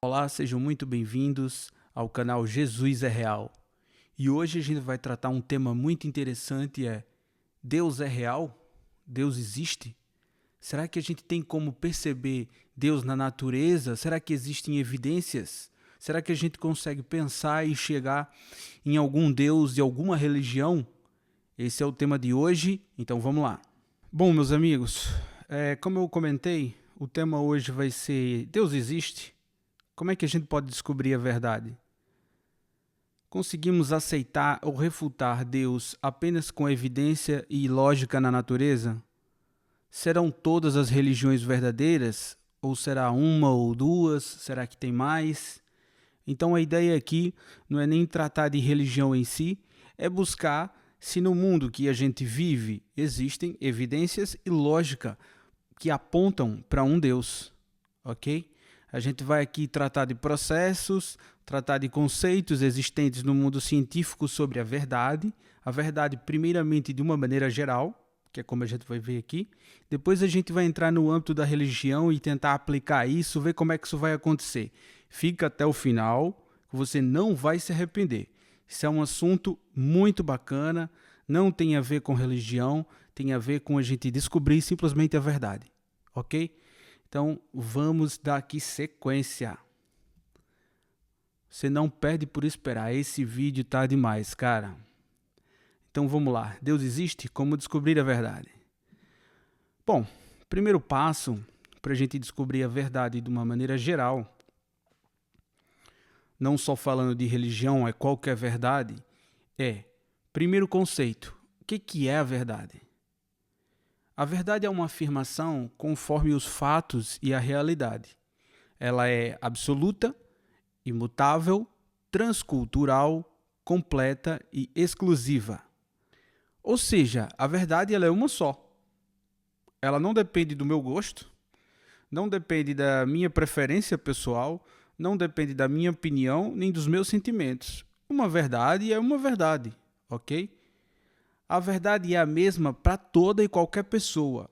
Olá, sejam muito bem-vindos ao canal Jesus é Real. E hoje a gente vai tratar um tema muito interessante, Deus é real? Deus existe? Será que a gente tem como perceber Deus na natureza? Será que existem evidências? Será que a gente consegue pensar e chegar em algum Deus de alguma religião? Esse é o tema de hoje, então vamos lá. Bom, meus amigos, como eu comentei, o tema hoje vai ser Deus existe? Como é que a gente pode descobrir a verdade? Conseguimos aceitar ou refutar Deus apenas com evidência e lógica na natureza? Serão todas as religiões verdadeiras? Ou será uma ou duas? Será que tem mais? Então a ideia aqui não é nem tratar de religião em si, é buscar se no mundo que a gente vive existem evidências e lógica que apontam para um Deus, ok? A gente vai aqui tratar de processos, tratar de conceitos existentes no mundo científico sobre a verdade primeiramente de uma maneira geral, que é como a gente vai ver aqui. Depois a gente vai entrar no âmbito da religião e tentar aplicar isso, ver como é que isso vai acontecer. Fica até o final, que você não vai se arrepender. Isso é um assunto muito bacana, não tem a ver com religião, tem a ver com a gente descobrir simplesmente a verdade, ok? Então, vamos dar aqui sequência. Você não perde por esperar, esse vídeo tá demais, cara. Então, vamos lá. Deus existe? Como descobrir a verdade? Bom, primeiro passo para a gente descobrir a verdade de uma maneira geral, não só falando de religião, qual que é a verdade, primeiro conceito, o que é a verdade? A verdade é uma afirmação conforme os fatos e a realidade. Ela é absoluta, imutável, transcultural, completa e exclusiva. Ou seja, a verdade ela é uma só. Ela não depende do meu gosto, não depende da minha preferência pessoal, não depende da minha opinião, nem dos meus sentimentos. Uma verdade é uma verdade, ok? A verdade é a mesma para toda e qualquer pessoa.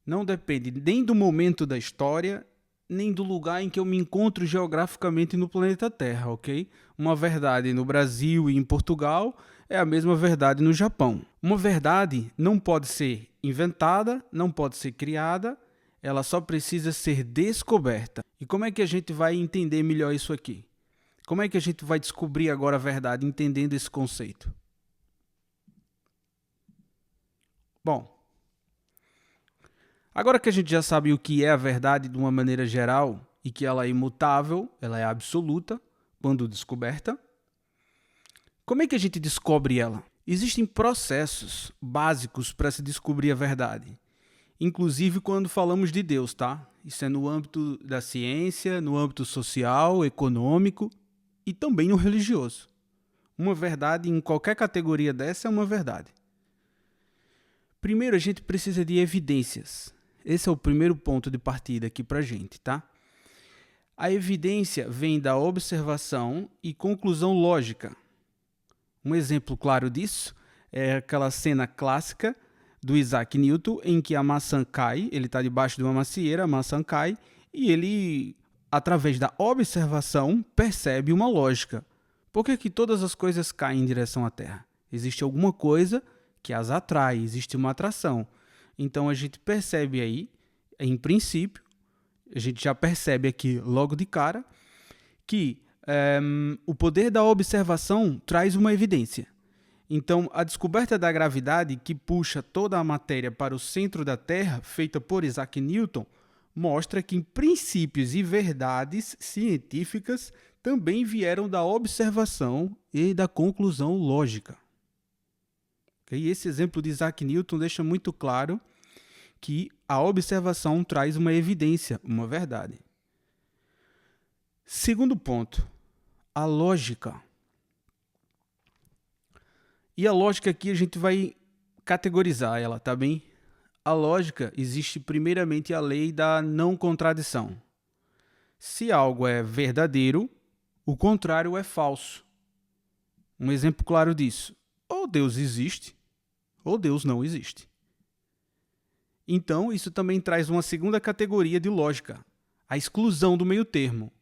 Não depende nem do momento da história, nem do lugar em que eu me encontro geograficamente no planeta Terra, ok? Uma verdade no Brasil e em Portugal é a mesma verdade no Japão. Uma verdade não pode ser inventada, não pode ser criada, ela só precisa ser descoberta. E como é que a gente vai entender melhor isso aqui? Como é que a gente vai descobrir agora a verdade entendendo esse conceito? Bom, agora que a gente já sabe o que é a verdade de uma maneira geral e que ela é imutável, ela é absoluta quando descoberta, como é que a gente descobre ela? Existem processos básicos para se descobrir a verdade, inclusive quando falamos de Deus, tá? Isso é no âmbito da ciência, no âmbito social, econômico e também no religioso. Uma verdade em qualquer categoria dessa é uma verdade. Primeiro, a gente precisa de evidências. Esse é o primeiro ponto de partida aqui para a gente, tá? A evidência vem da observação e conclusão lógica. Um exemplo claro disso é aquela cena clássica do Isaac Newton, em que a maçã cai, ele está debaixo de uma macieira, a maçã cai, e ele, através da observação, percebe uma lógica. Por que todas as coisas caem em direção à Terra? Existe alguma coisa que as atrai, existe uma atração. Então a gente percebe aí, em princípio, a gente já percebe aqui logo de cara, que o poder da observação traz uma evidência. Então, a descoberta da gravidade, que puxa toda a matéria para o centro da Terra, feita por Isaac Newton, mostra que princípios e verdades científicas também vieram da observação e da conclusão lógica. Okay? Esse exemplo de Isaac Newton deixa muito claro que a observação traz uma evidência, uma verdade. Segundo ponto, a lógica. E a lógica aqui a gente vai categorizar ela, tá bem? A lógica existe primeiramente a lei da não contradição. Se algo é verdadeiro, o contrário é falso. Um exemplo claro disso: ou Deus existe, ou Deus não existe. Então, isso também traz uma segunda categoria de lógica, a exclusão do meio termo.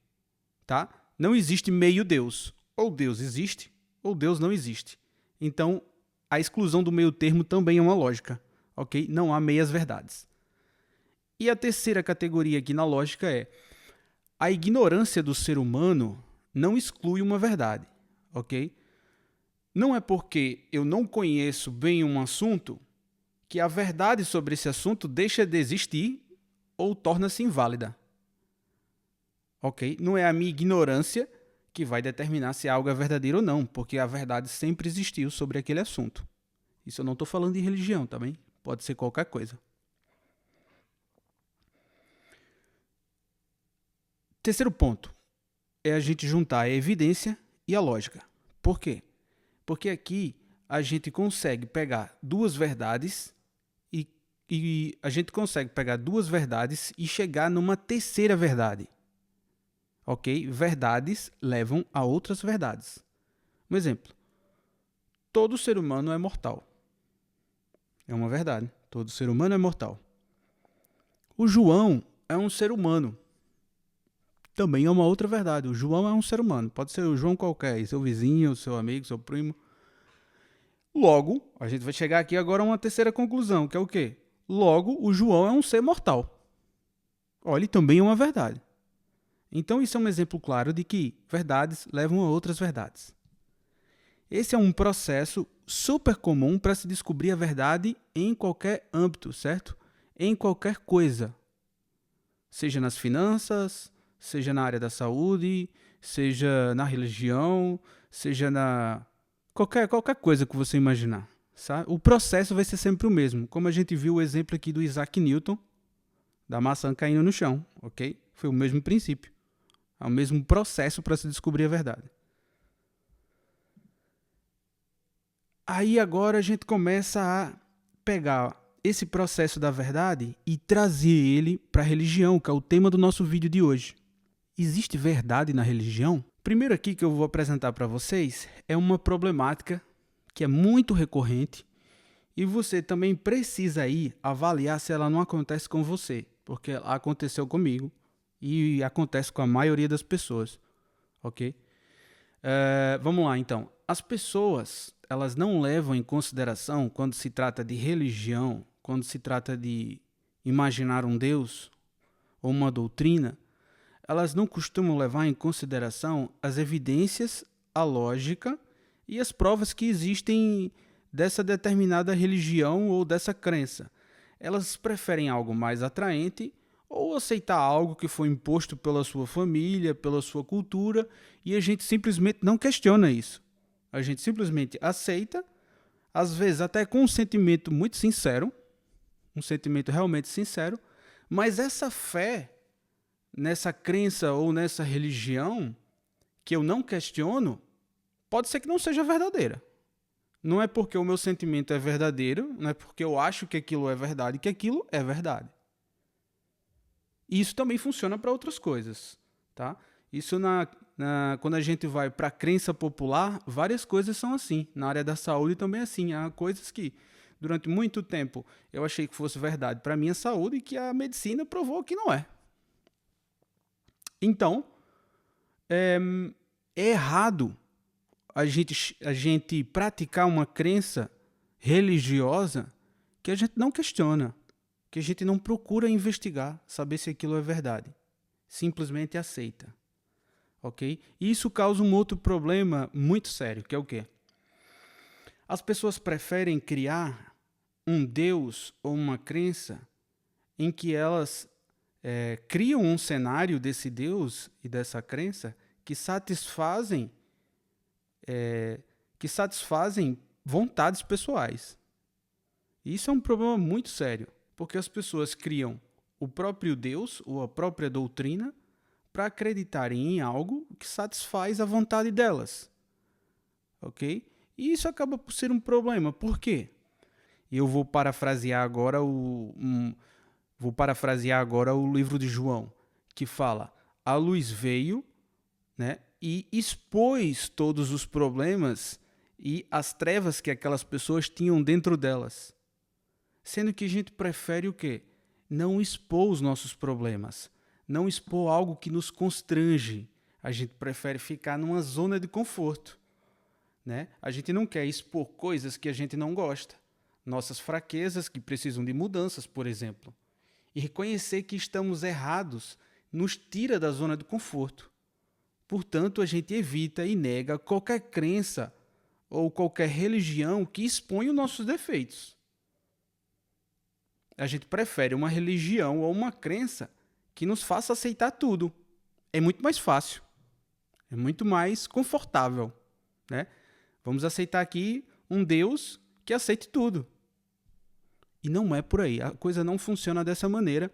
tá? Não existe meio Deus. Ou Deus existe, ou Deus não existe. Então, a exclusão do meio termo também é uma lógica, ok? Não há meias verdades. E a terceira categoria aqui na lógica é: a ignorância do ser humano não exclui uma verdade, ok? Não é porque eu não conheço bem um assunto que a verdade sobre esse assunto deixa de existir ou torna-se inválida. Ok? Não é a minha ignorância que vai determinar se algo é verdadeiro ou não, porque a verdade sempre existiu sobre aquele assunto. Isso eu não estou falando de religião, tá bem? Pode ser qualquer coisa. Terceiro ponto é a gente juntar a evidência e a lógica. Por quê? Porque aqui a gente consegue pegar duas verdades e a gente consegue pegar duas verdades e chegar numa terceira verdade. Ok? Verdades levam a outras verdades. Um exemplo. Todo ser humano é mortal. É uma verdade. Todo ser humano é mortal. O João é um ser humano. Também é uma outra verdade. O João é um ser humano. Pode ser o João qualquer, seu vizinho, seu amigo, seu primo. Logo, a gente vai chegar aqui agora a uma terceira conclusão, que é o quê? Logo, o João é um ser mortal. Olha, também é uma verdade. Então, isso é um exemplo claro de que verdades levam a outras verdades. Esse é um processo super comum para se descobrir a verdade em qualquer âmbito, certo? Em qualquer coisa. Seja nas finanças, seja na área da saúde, seja na religião, seja na qualquer coisa que você imaginar. Sabe? O processo vai ser sempre o mesmo. Como a gente viu o exemplo aqui do Isaac Newton, da maçã caindo no chão, ok? Foi o mesmo princípio. É o mesmo processo para se descobrir a verdade. Aí agora a gente começa a pegar esse processo da verdade e trazer ele para a religião, que é o tema do nosso vídeo de hoje. Existe verdade na religião? Primeiro aqui que eu vou apresentar para vocês é uma problemática que é muito recorrente e você também precisa aí avaliar se ela não acontece com você, porque ela aconteceu comigo e acontece com a maioria das pessoas, ok? Vamos lá, então. As pessoas, elas não levam em consideração, quando se trata de religião, quando se trata de imaginar um Deus ou uma doutrina, elas não costumam levar em consideração as evidências, a lógica e as provas que existem dessa determinada religião ou dessa crença. Elas preferem algo mais atraente ou aceitar algo que foi imposto pela sua família, pela sua cultura, e a gente simplesmente não questiona isso. A gente simplesmente aceita, às vezes até com um sentimento muito sincero, um sentimento realmente sincero, mas essa fé nessa crença ou nessa religião que eu não questiono, pode ser que não seja verdadeira. Não é porque o meu sentimento é verdadeiro, não é porque eu acho que aquilo é verdade, que aquilo é verdade. E isso também funciona para outras coisas, tá? Isso quando a gente vai para a crença popular, várias coisas são assim. Na área da saúde também é assim. Há coisas que, durante muito tempo, eu achei que fosse verdade para a minha saúde e que a medicina provou que não é. Então, é errado a gente praticar uma crença religiosa que a gente não questiona, que a gente não procura investigar, saber se aquilo é verdade. Simplesmente aceita. Ok? E isso causa um outro problema muito sério, que é o quê? As pessoas preferem criar um Deus ou uma crença em que elas criam um cenário desse Deus e dessa crença que satisfazem vontades pessoais. E isso é um problema muito sério, porque as pessoas criam o próprio Deus ou a própria doutrina para acreditarem em algo que satisfaz a vontade delas. Ok? E isso acaba por ser um problema. Por quê? E eu vou parafrasear agora o livro de João, que fala: a luz veio, né, e expôs todos os problemas e as trevas que aquelas pessoas tinham dentro delas. Sendo que a gente prefere o quê? Não expor os nossos problemas, não expor algo que nos constrange. A gente prefere ficar numa zona de conforto, né? A gente não quer expor coisas que a gente não gosta. Nossas fraquezas que precisam de mudanças, por exemplo. E reconhecer que estamos errados nos tira da zona de conforto. Portanto, a gente evita e nega qualquer crença ou qualquer religião que expõe os nossos defeitos. A gente prefere uma religião ou uma crença que nos faça aceitar tudo. É muito mais fácil. É muito mais confortável, né? Vamos aceitar aqui um Deus que aceite tudo. E não é por aí. A coisa não funciona dessa maneira.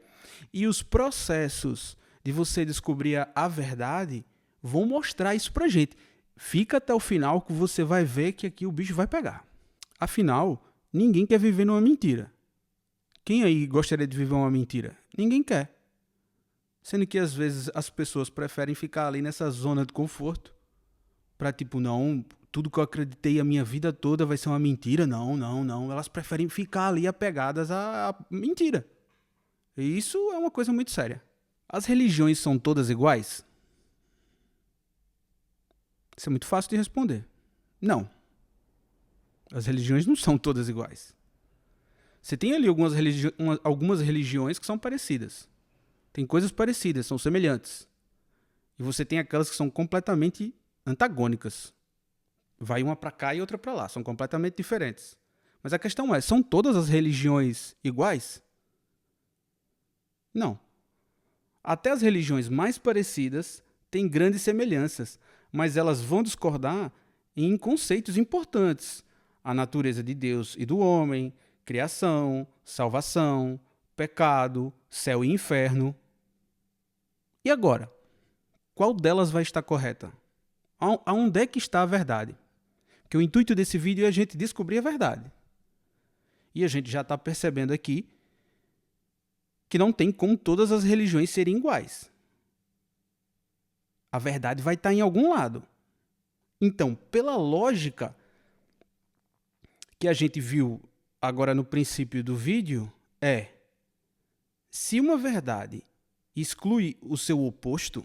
E os processos de você descobrir a verdade vão mostrar isso pra gente. Fica até o final que você vai ver que aqui o bicho vai pegar. Afinal, ninguém quer viver numa mentira. Quem aí gostaria de viver uma mentira? Ninguém quer. Sendo que às vezes as pessoas preferem ficar ali nessa zona de conforto para tipo, não, tudo que eu acreditei a minha vida toda vai ser uma mentira. Não, não, não. Elas preferem ficar ali apegadas à mentira. E isso é uma coisa muito séria. As religiões são todas iguais? Isso é muito fácil de responder. Não. As religiões não são todas iguais. Você tem ali algumas religiões que são parecidas. Tem coisas parecidas, são semelhantes. E você tem aquelas que são completamente antagônicas. Vai uma para cá e outra para lá, são completamente diferentes. Mas a questão é, são todas as religiões iguais? Não. Até as religiões mais parecidas têm grandes semelhanças, mas elas vão discordar em conceitos importantes. A natureza de Deus e do homem, criação, salvação, pecado, céu e inferno. E agora? Qual delas vai estar correta? Aonde é que está a verdade? Porque o intuito desse vídeo é a gente descobrir a verdade. E a gente já está percebendo aqui que não tem como todas as religiões serem iguais. A verdade vai estar em algum lado. Então, pela lógica que a gente viu agora no princípio do vídeo, se uma verdade exclui o seu oposto,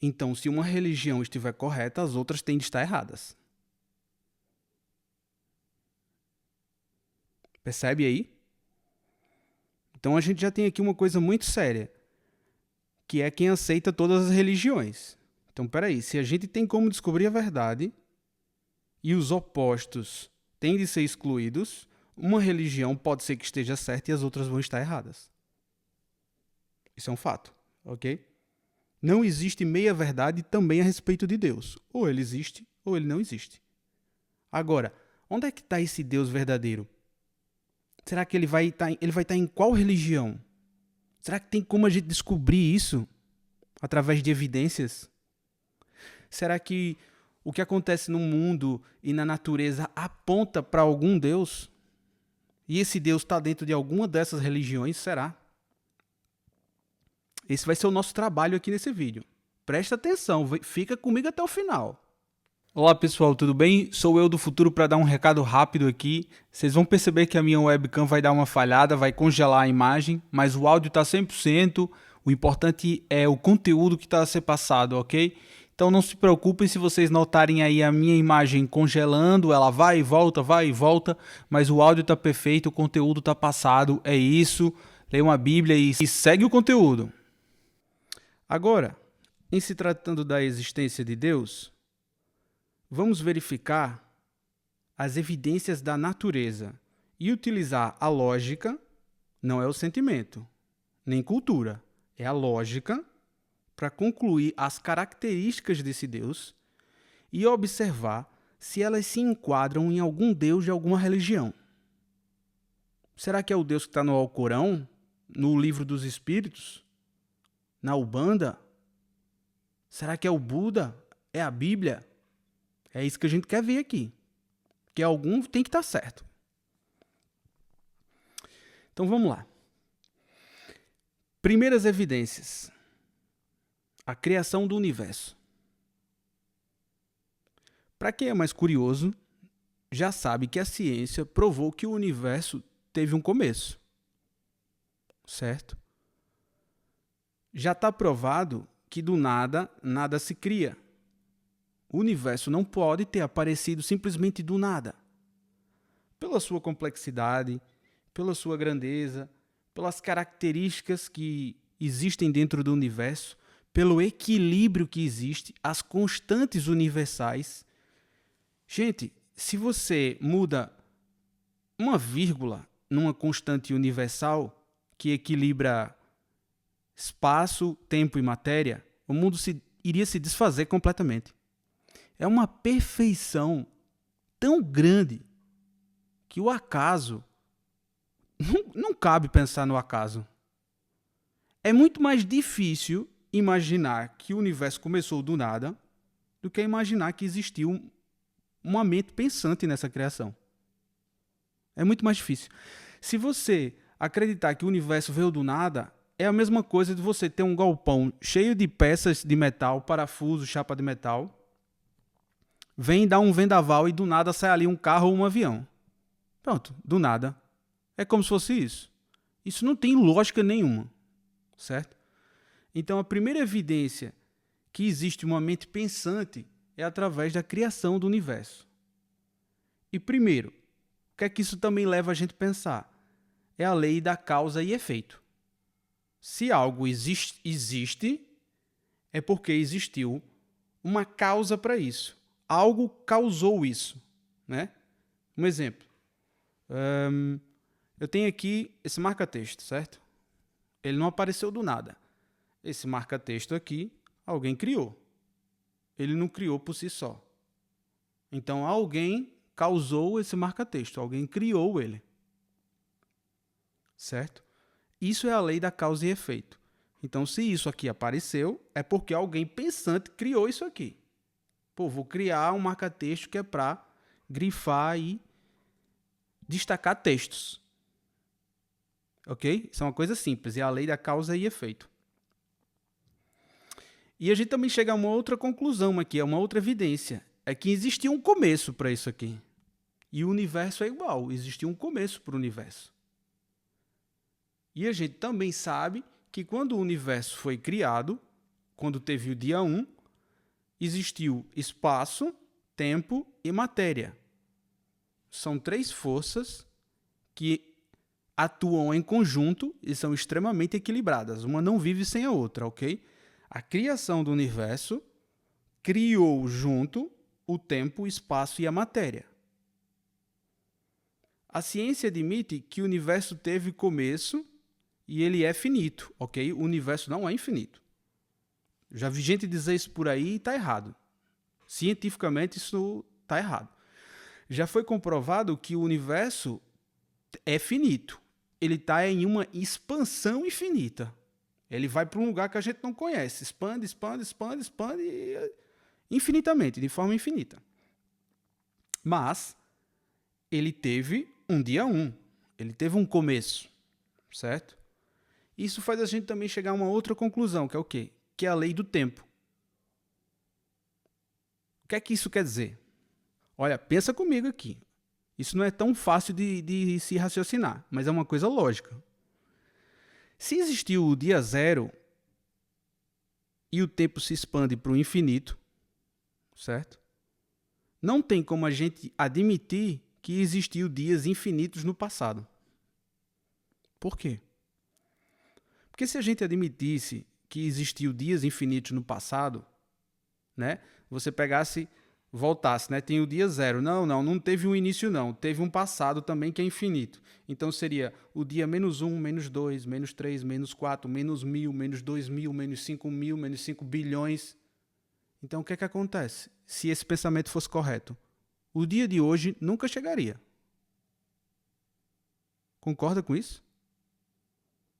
então se uma religião estiver correta, as outras têm de estar erradas. Percebe aí? Então a gente já tem aqui uma coisa muito séria, que é quem aceita todas as religiões. Então, peraí, se a gente tem como descobrir a verdade e os opostos têm de ser excluídos, uma religião pode ser que esteja certa e as outras vão estar erradas. Isso é um fato, ok? Não existe meia-verdade também a respeito de Deus. Ou ele existe, ou ele não existe. Agora, onde é que está esse Deus verdadeiro? Será que ele vai estar em qual religião? Será que tem como a gente descobrir isso através de evidências? Será que o que acontece no mundo e na natureza aponta para algum Deus? E esse Deus está dentro de alguma dessas religiões? Será? Esse vai ser o nosso trabalho aqui nesse vídeo. Presta atenção, fica comigo até o final. Olá pessoal, tudo bem? Sou eu do futuro para dar um recado rápido aqui. Vocês vão perceber que a minha webcam vai dar uma falhada, vai congelar a imagem, mas o áudio está 100%. O importante é o conteúdo que está a ser passado, ok? Então não se preocupem se vocês notarem aí a minha imagem congelando, ela vai e volta, mas o áudio está perfeito, o conteúdo está passado, é isso. Leia uma Bíblia e segue o conteúdo. Agora, em se tratando da existência de Deus, vamos verificar as evidências da natureza e utilizar a lógica, não é o sentimento, nem cultura, é a lógica para concluir as características desse Deus e observar se elas se enquadram em algum Deus de alguma religião. Será que é o Deus que está no Alcorão, no Livro dos Espíritos, na Umbanda? Será que é o Buda? É a Bíblia? É isso que a gente quer ver aqui. Que algum tem que estar certo. Então vamos lá. Primeiras evidências. A criação do universo. Para quem é mais curioso, já sabe que a ciência provou que o universo teve um começo. Certo? Já está provado que do nada, nada se cria. O universo não pode ter aparecido simplesmente do nada. Pela sua complexidade, pela sua grandeza, pelas características que existem dentro do universo, pelo equilíbrio que existe, as constantes universais. Gente, se você muda uma vírgula numa constante universal que equilibra espaço, tempo e matéria, o mundo iria se desfazer completamente. É uma perfeição tão grande que o acaso não cabe pensar no acaso. É muito mais difícil imaginar que o universo começou do nada do que imaginar que existiu uma mente pensante nessa criação. É muito mais difícil. Se você acreditar que o universo veio do nada, é a mesma coisa de você ter um galpão cheio de peças de metal, parafuso, chapa de metal, vem dar um vendaval e do nada sai ali um carro ou um avião. Pronto, do nada. É como se fosse isso. Isso não tem lógica nenhuma, certo? Então, a primeira evidência que existe uma mente pensante é através da criação do universo. E primeiro, o que é que isso também leva a gente a pensar? É a lei da causa e efeito. Se algo existe, é porque existiu uma causa para isso. Algo causou isso, né? Um exemplo. Eu tenho aqui esse marca-texto, certo? Ele não apareceu do nada. Esse marca-texto aqui, alguém criou. Ele não criou por si só. Então, alguém causou esse marca-texto. Alguém criou ele. Certo? Isso é a lei da causa e efeito. Então, se isso aqui apareceu, é porque alguém pensante criou isso aqui. Pô, vou criar um marca-texto que é para grifar e destacar textos. Ok? Isso é uma coisa simples. É a lei da causa e efeito. E a gente também chega a uma outra conclusão aqui, a uma outra evidência. É que existia um começo para isso aqui. E o universo é igual. Existia um começo para o universo. E a gente também sabe que quando o universo foi criado, quando teve o dia 1, existiu espaço, tempo e matéria. São 3 forças que atuam em conjunto e são extremamente equilibradas. Uma não vive sem a outra, ok? A criação do universo criou junto o tempo, o espaço e a matéria. A ciência admite que o universo teve começo e ele é finito, ok? O universo não é infinito. Já vi gente dizer isso por aí e está errado. Cientificamente isso está errado. Já foi comprovado que o universo é finito. Ele está em uma expansão infinita. Ele vai para um lugar que a gente não conhece. Expande, expande, expande, expande infinitamente, de forma infinita. Mas ele teve um dia 1. Ele teve um começo, certo? Isso faz a gente também chegar a uma outra conclusão, que é o quê? Que é a lei do tempo. O que é que isso quer dizer? Olha, pensa comigo aqui. Isso não é tão fácil de se raciocinar, mas é uma coisa lógica. Se existiu o dia 0 e o tempo se expande para o infinito, certo? Não tem como a gente admitir que existiu dias infinitos no passado. Por quê? Porque se a gente admitisse que existiu dias infinitos no passado, né? Você pegasse, voltasse, né? Tem o dia 0. Não teve um início não. Teve um passado também que é infinito. Então seria o dia -1, -2, -3, -4, -1000, -2000, -5000, -5 bilhões. Então o que é que acontece? Se esse pensamento fosse correto, o dia de hoje nunca chegaria. Concorda com isso?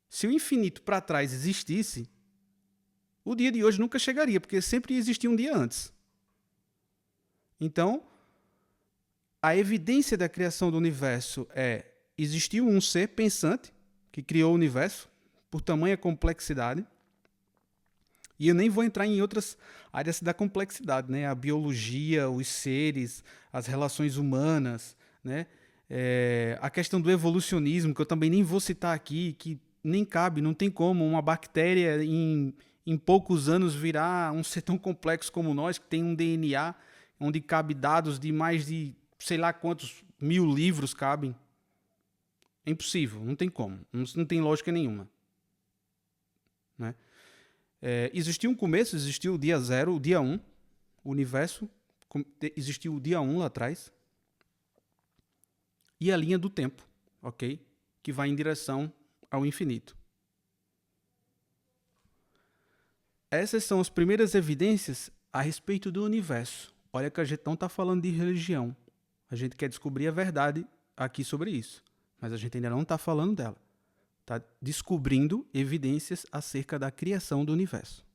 Se o infinito para trás existisse, o dia de hoje nunca chegaria, porque sempre existia um dia antes. Então, a evidência da criação do universo é: existiu um ser pensante que criou o universo por tamanha complexidade. E eu nem vou entrar em outras áreas da complexidade, né? A biologia, os seres, as relações humanas, né? A questão do evolucionismo, que eu também nem vou citar aqui, que nem cabe, não tem como uma bactéria em em poucos anos virar um ser tão complexo como nós, que tem um DNA onde cabe dados de mais de sei lá quantos 1000 livros cabem. É impossível, não tem como, não tem lógica nenhuma. Né? Existiu um começo, existiu o dia 0, o dia 1, o universo, existiu o dia 1 lá atrás, e a linha do tempo, ok? Que vai em direção ao infinito. Essas são as primeiras evidências a respeito do universo. Olha que a gente não está falando de religião. A gente quer descobrir a verdade aqui sobre isso. Mas a gente ainda não está falando dela. Está descobrindo evidências acerca da criação do universo.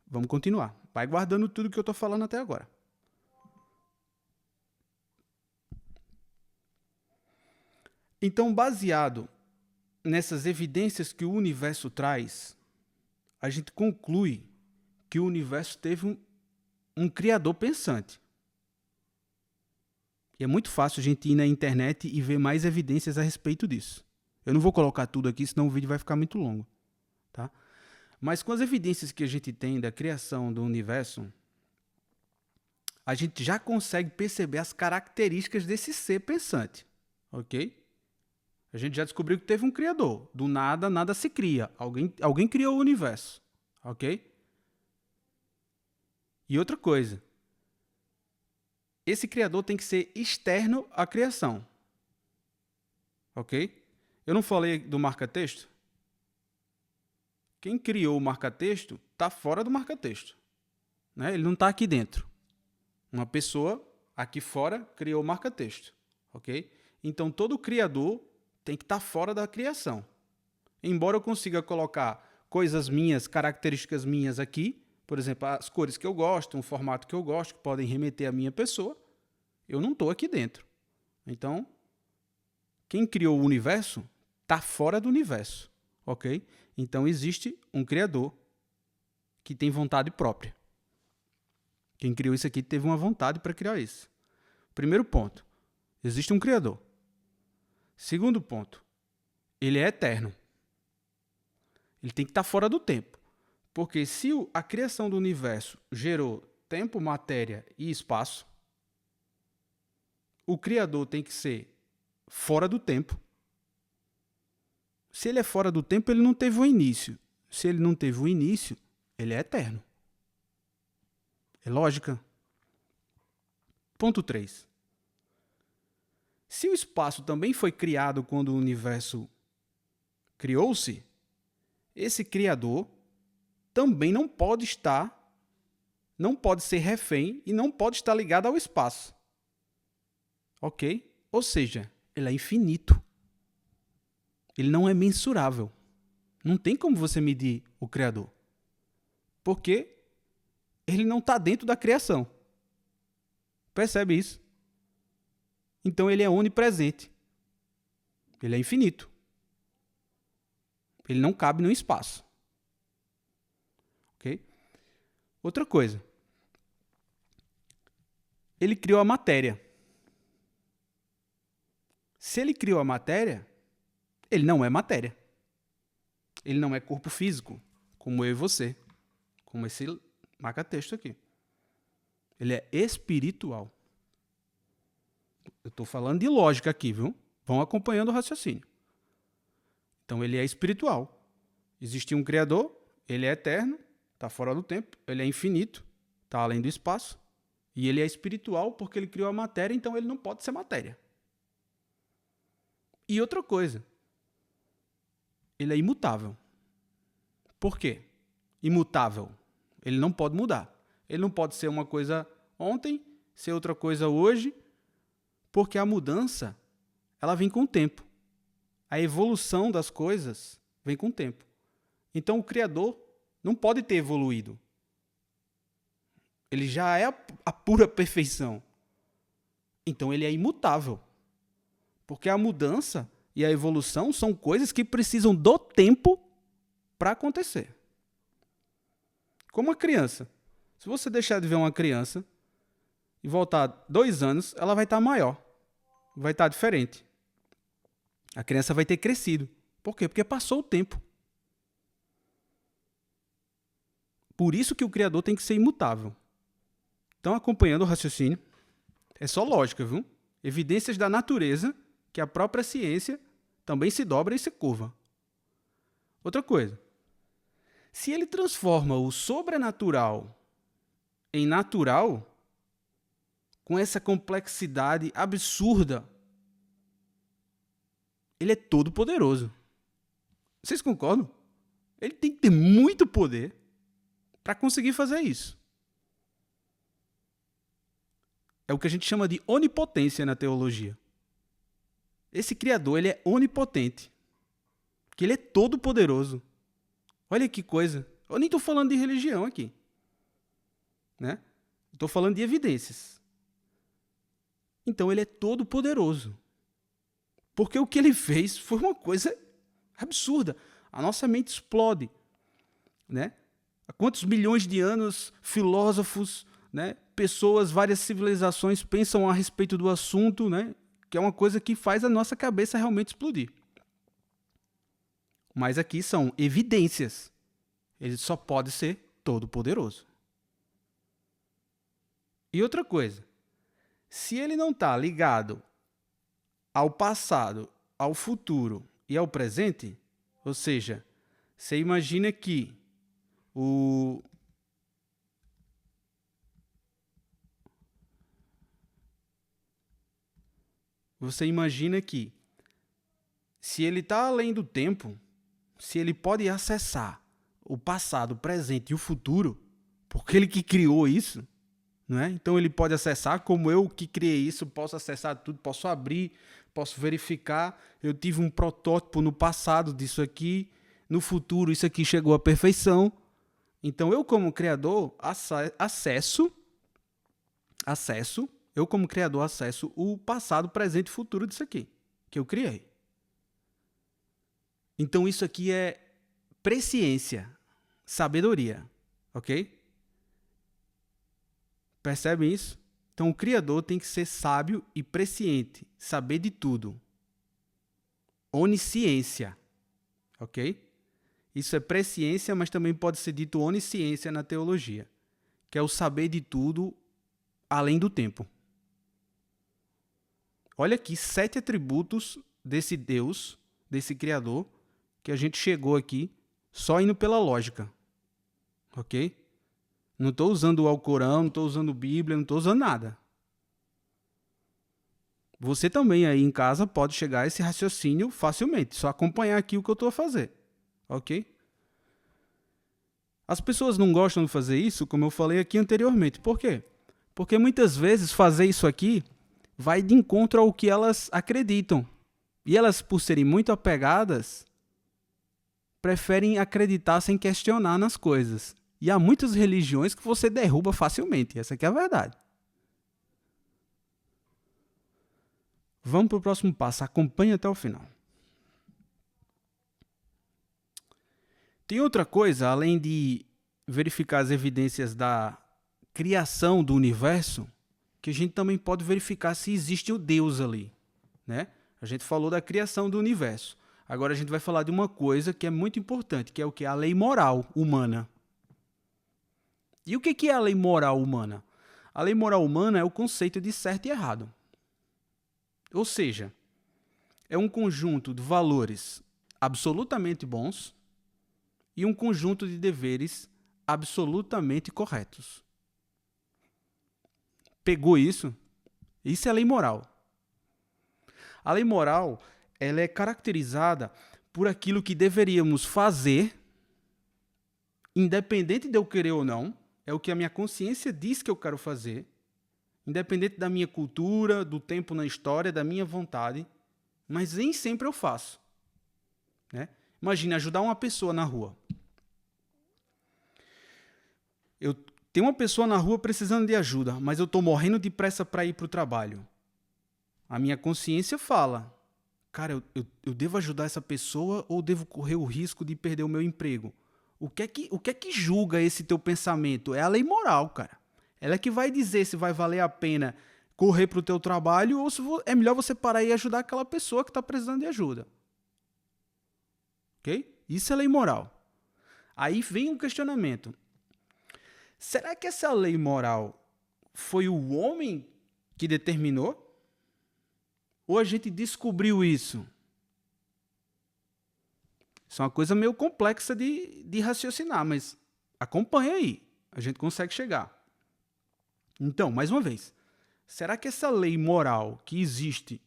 Vamos continuar. Vai guardando tudo que eu estou falando até agora. Então, baseado nessas evidências que o universo traz, a gente conclui que o universo teve um criador pensante. E é muito fácil a gente ir na internet e ver mais evidências a respeito disso. Eu não vou colocar tudo aqui, senão o vídeo vai ficar muito longo. Tá? Mas com as evidências que a gente tem da criação do universo, a gente já consegue perceber as características desse ser pensante. Ok? A gente já descobriu que teve um criador. Do nada, nada se cria. Alguém criou o universo. Ok? E outra coisa. Esse criador tem que ser externo à criação. Ok? Eu não falei do marca-texto? Quem criou o marca-texto está fora do marca-texto. Né? Ele não está aqui dentro. Uma pessoa aqui fora criou o marca-texto. Ok? Então, todo criador tem que estar fora da criação. Embora eu consiga colocar coisas minhas, características minhas aqui, por exemplo, as cores que eu gosto, um formato que eu gosto, que podem remeter à minha pessoa, eu não estou aqui dentro. Então, quem criou o universo está fora do universo. Ok? Então, existe um criador que tem vontade própria. Quem criou isso aqui teve uma vontade para criar isso. Primeiro ponto, existe um criador. Segundo ponto, ele é eterno. Ele tem que estar fora do tempo. Porque se a criação do universo gerou tempo, matéria e espaço, o criador tem que ser fora do tempo. Se ele é fora do tempo, ele não teve um início. Se ele não teve um início, ele é eterno. É lógica. Ponto 3. Se o espaço também foi criado quando o universo criou-se, esse criador também não pode ser refém e não pode estar ligado ao espaço. Ok? Ou seja, ele é infinito. Ele não é mensurável. Não tem como você medir o criador. Porque ele não está dentro da criação. Percebe isso? Então ele é onipresente. Ele é infinito. Ele não cabe no espaço. Ok? Outra coisa. Ele criou a matéria. Se ele criou a matéria, ele não é matéria. Ele não é corpo físico, como eu e você. Como esse marca-texto aqui. Ele é espiritual. Eu estou falando de lógica aqui, viu? Vão acompanhando o raciocínio. Então, ele é espiritual. Existe um Criador, ele é eterno, está fora do tempo, ele é infinito, está além do espaço, e ele é espiritual porque ele criou a matéria, então ele não pode ser matéria. E outra coisa, ele é imutável. Por quê? Imutável. Ele não pode mudar. Ele não pode ser uma coisa ontem, ser outra coisa hoje, porque a mudança, ela vem com o tempo. A evolução das coisas vem com o tempo. Então, o Criador não pode ter evoluído. Ele já é a pura perfeição. Então, ele é imutável. Porque a mudança e a evolução são coisas que precisam do tempo para acontecer. Como a criança. Se você deixar de ver uma criança e voltar 2 anos, ela vai estar maior. Vai estar diferente. A criança vai ter crescido. Por quê? Porque passou o tempo. Por isso que o Criador tem que ser imutável. Estão acompanhando o raciocínio? É só lógica, viu? Evidências da natureza que a própria ciência também se dobra e se curva. Outra coisa. Se ele transforma o sobrenatural em natural, com essa complexidade absurda, ele é todo poderoso. Vocês concordam? Ele tem que ter muito poder para conseguir fazer isso. É o que a gente chama de onipotência na teologia. Esse Criador, ele é onipotente. Porque ele é todo poderoso. Olha que coisa. Eu nem estou falando de religião aqui. Né? Estou falando de evidências. Então ele é todo poderoso. Porque o que ele fez foi uma coisa absurda. A nossa mente explode. Né? Há quantos milhões de anos filósofos, né, pessoas, várias civilizações pensam a respeito do assunto, né, que é uma coisa que faz a nossa cabeça realmente explodir. Mas aqui são evidências. Ele só pode ser todo-poderoso. E outra coisa, se ele não está ligado ao passado, ao futuro e ao presente, ou seja, você imagina que Você imagina que se ele está além do tempo, se ele pode acessar o passado, o presente e o futuro, porque ele que criou isso, não é? Então ele pode acessar, como eu que criei isso, posso acessar tudo, posso abrir, posso verificar, eu tive um protótipo no passado disso aqui, no futuro isso aqui chegou à perfeição. Então eu como criador acesso, eu como criador acesso o passado, presente e futuro disso aqui, que eu criei. Então isso aqui é presciência, sabedoria, ok? Percebem isso? Então o criador tem que ser sábio e presciente, saber de tudo. Onisciência, ok? Isso é presciência, mas também pode ser dito onisciência na teologia, que é o saber de tudo além do tempo. Olha aqui 7 atributos desse Deus, desse Criador, que a gente chegou aqui só indo pela lógica, ok? Não estou usando o Alcorão, não estou usando Bíblia, não estou usando nada. Você também aí em casa pode chegar a esse raciocínio facilmente, só acompanhar aqui o que eu estou a fazer, ok? As pessoas não gostam de fazer isso, como eu falei aqui anteriormente. Por quê? Porque muitas vezes fazer isso aqui vai de encontro ao que elas acreditam. E elas, por serem muito apegadas, preferem acreditar sem questionar nas coisas. E há muitas religiões que você derruba facilmente. Essa aqui é a verdade. Vamos para o próximo passo. Acompanhe até o final. Tem outra coisa, além de verificar as evidências da criação do universo, que a gente também pode verificar se existe o Deus ali, né? A gente falou da criação do universo. Agora a gente vai falar de uma coisa que é muito importante, que é o que? A lei moral humana. E o que é a lei moral humana? A lei moral humana é o conceito de certo e errado. Ou seja, é um conjunto de valores absolutamente bons e um conjunto de deveres absolutamente corretos. Pegou isso? Isso é a lei moral. A lei moral, ela é caracterizada por aquilo que deveríamos fazer, independente de eu querer ou não, é o que a minha consciência diz que eu quero fazer, independente da minha cultura, do tempo na história, da minha vontade, mas nem sempre eu faço. Né? Imagine ajudar uma pessoa na rua. Eu tenho uma pessoa na rua precisando de ajuda, mas eu estou morrendo de pressa para ir para o trabalho. A minha consciência fala, cara, eu devo ajudar essa pessoa ou devo correr o risco de perder o meu emprego? O que é que julga esse teu pensamento? É a lei moral, cara. Ela é que vai dizer se vai valer a pena correr para o teu trabalho ou se é melhor você parar e ajudar aquela pessoa que está precisando de ajuda. Ok? Isso é lei moral. Aí vem um questionamento. Será que essa lei moral foi o homem que determinou? Ou a gente descobriu isso? Isso é uma coisa meio complexa de raciocinar, mas acompanha aí, a gente consegue chegar. Então, mais uma vez, será que essa lei moral que existe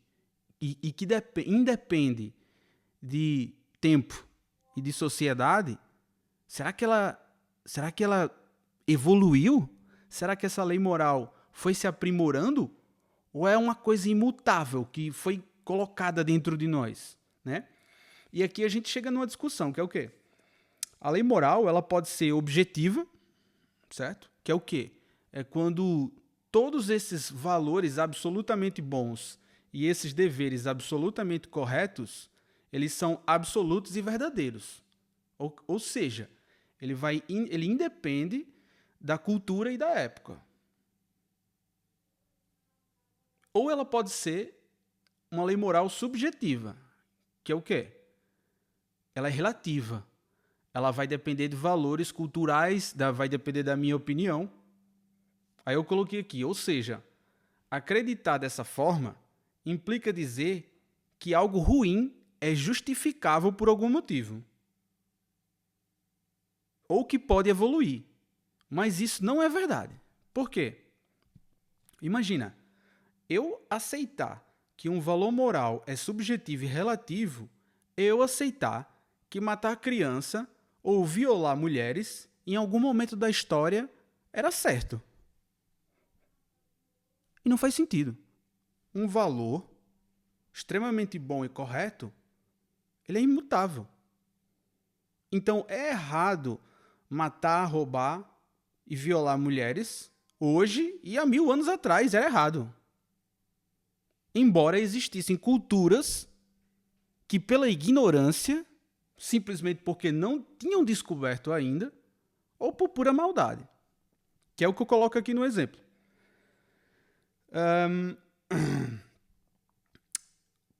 e que independe de tempo e de sociedade, será que ela evoluiu? Será que essa lei moral foi se aprimorando? Ou é uma coisa imutável que foi colocada dentro de nós, né? E aqui a gente chega numa discussão, que é o quê? A lei moral, ela pode ser objetiva, certo? Que é o quê? É quando todos esses valores absolutamente bons e esses deveres absolutamente corretos, eles são absolutos e verdadeiros. Ou seja, ele independe da cultura e da época. Ou ela pode ser uma lei moral subjetiva, que é o quê? Ela é relativa. Ela vai depender de valores culturais, vai depender da minha opinião. Aí eu coloquei aqui, ou seja, acreditar dessa forma implica dizer que algo ruim é justificável por algum motivo. Ou que pode evoluir. Mas isso não é verdade. Por quê? Imagina, eu aceitar que um valor moral é subjetivo e relativo, eu aceitar que matar criança ou violar mulheres em algum momento da história era certo. E não faz sentido. Um valor extremamente bom e correto, ele é imutável. Então é errado matar, roubar e violar mulheres hoje e há 1000 anos atrás era errado. Embora existissem culturas que pela ignorância, simplesmente porque não tinham descoberto ainda, ou por pura maldade. Que é o que eu coloco aqui no exemplo.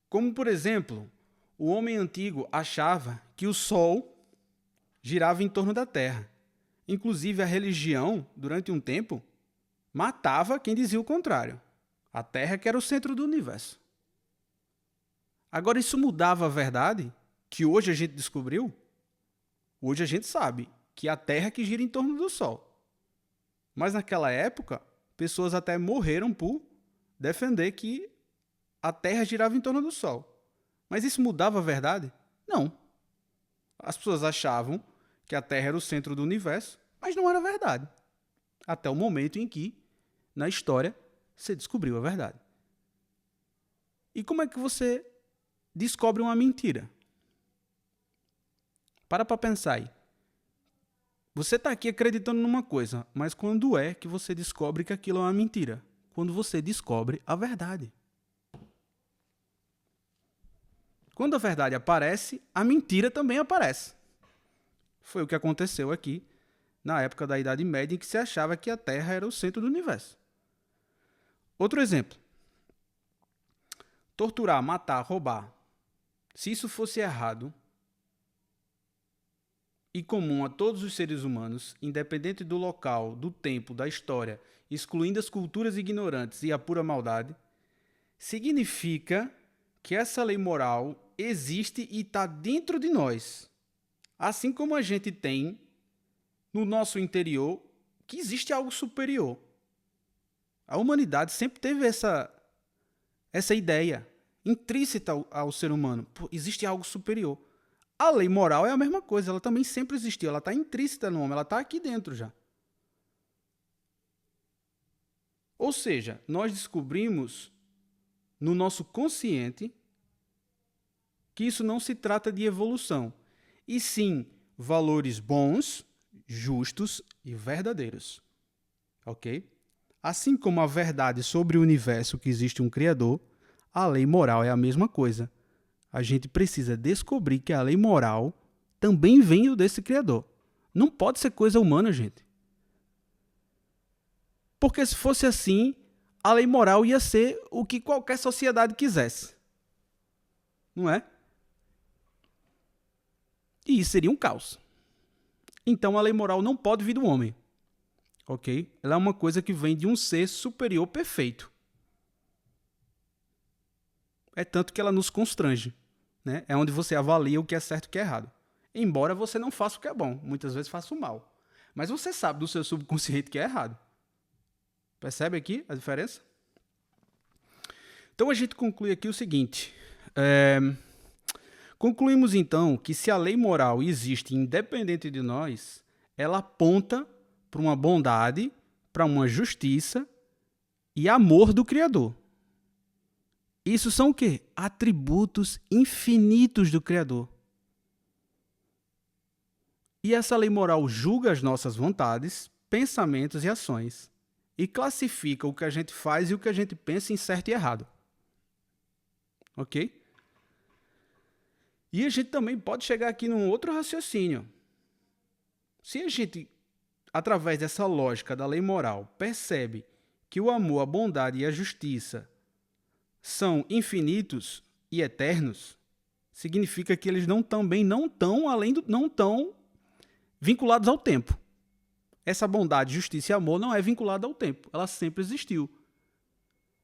Como, por exemplo, o homem antigo achava que o Sol girava em torno da Terra. Inclusive, a religião, durante um tempo, matava quem dizia o contrário. A Terra que era o centro do universo. Agora, isso mudava a verdade que hoje a gente descobriu? Hoje a gente sabe que a Terra que gira em torno do Sol. Mas naquela época, pessoas até morreram por defender que a Terra girava em torno do Sol. Mas isso mudava a verdade? Não. As pessoas achavam que a Terra era o centro do universo, mas não era verdade. Até o momento em que, na história, você descobriu a verdade. E como é que você descobre uma mentira? Para pensar aí. Você está aqui acreditando numa coisa, mas quando é que você descobre que aquilo é uma mentira? Quando você descobre a verdade. Quando a verdade aparece, a mentira também aparece. Foi o que aconteceu aqui na época da Idade Média, em que se achava que a Terra era o centro do universo. Outro exemplo. Torturar, matar, roubar. Se isso fosse errado e comum a todos os seres humanos, independente do local, do tempo, da história, excluindo as culturas ignorantes e a pura maldade, significa que essa lei moral existe e está dentro de nós. Assim como a gente tem no nosso interior que existe algo superior. A humanidade sempre teve essa ideia intrínseca ao ser humano. Pô, existe algo superior. A lei moral é a mesma coisa, ela também sempre existiu, ela está intrínseca no homem, ela está aqui dentro já. Ou seja, nós descobrimos no nosso consciente que isso não se trata de evolução, e sim valores bons, justos e verdadeiros. Ok? Assim como a verdade sobre o universo que existe um Criador, a lei moral é a mesma coisa. A gente precisa descobrir que a lei moral também vem desse Criador. Não pode ser coisa humana, gente. Porque se fosse assim, a lei moral ia ser o que qualquer sociedade quisesse. Não é? E isso seria um caos. Então a lei moral não pode vir do homem. ok? Ela é uma coisa que vem de um ser superior perfeito. É tanto que ela nos constrange, né? É onde você avalia o que é certo e o que é errado. Embora você não faça o que é bom, muitas vezes faça o mal. Mas você sabe do seu subconsciente que é errado. Percebe aqui a diferença? Então a gente conclui aqui o seguinte. Concluímos então que se a lei moral existe independente de nós, ela aponta para uma bondade, para uma justiça e amor do Criador. Isso são o quê? Atributos infinitos do Criador. E essa lei moral julga as nossas vontades, pensamentos e ações e classifica o que a gente faz e o que a gente pensa em certo e errado. Ok? E a gente também pode chegar aqui num outro raciocínio. Se a gente, através dessa lógica da lei moral, percebe que o amor, a bondade e a justiça são infinitos e eternos, significa que eles não estão vinculados ao tempo. Essa bondade, justiça e amor não é vinculada ao tempo. Ela sempre existiu.